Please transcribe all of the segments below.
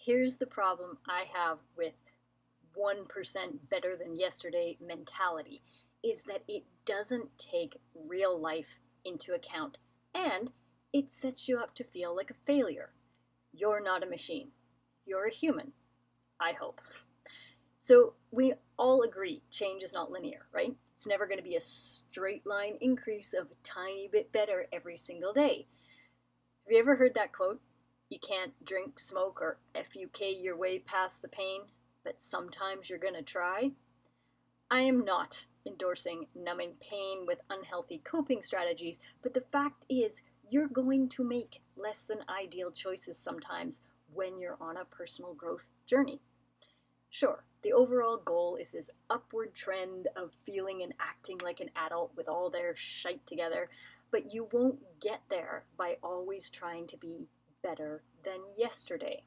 Here's the problem I have with 1% better than yesterday mentality is that it doesn't take real life into account, and it sets you up to feel like a failure. You're not a machine. You're a human, I hope. So we all agree change is not linear, right? It's never going to be a straight line increase of a tiny bit better every single day. Have you ever heard that quote? You can't drink, smoke, or FUK your way past the pain, but sometimes you're going to try. I am not endorsing numbing pain with unhealthy coping strategies, but the fact is, you're going to make less than ideal choices sometimes when you're on a personal growth journey. Sure, the overall goal is this upward trend of feeling and acting like an adult with all their shite together, but you won't get there by always trying to be better than yesterday.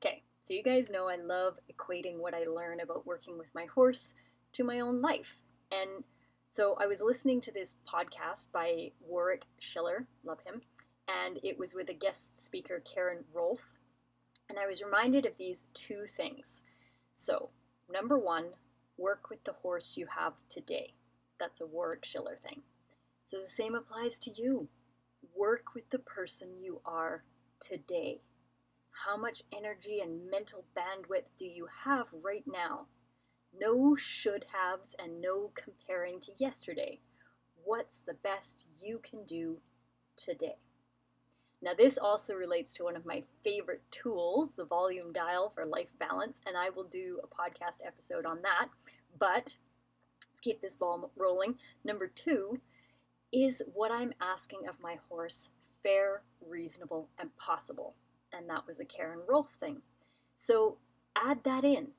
Okay, so you guys know I love equating what I learn about working with my horse to my own life. And so I was listening to this podcast by Warwick Schiller, love him, and it was with a guest speaker, Karen Rolfe. And I was reminded of these two things. So, number one, work with the horse you have today. That's a Warwick Schiller thing. So the same applies to you. Work with the person you are today. How much energy and mental bandwidth do you have right now? No should-haves and no comparing to yesterday. What's the best you can do today? Now, this also relates to one of my favorite tools, the volume dial for life balance, and I will do a podcast episode on that. But let's keep this ball rolling. Number two, is what I'm asking of my horse fair, reasonable, and possible? And that was a Karen Rolfe thing. So add that in.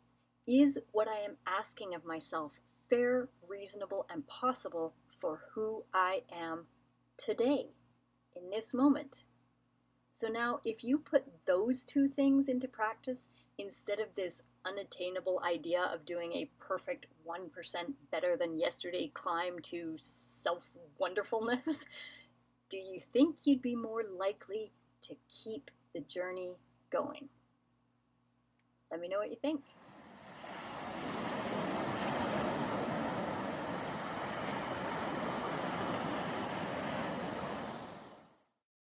Is what I am asking of myself fair, reasonable, and possible for who I am today, in this moment? So now, if you put those two things into practice, instead of this unattainable idea of doing a perfect 1% better than yesterday climb to self-wonderfulness, do you think you'd be more likely to keep the journey going? Let me know what you think.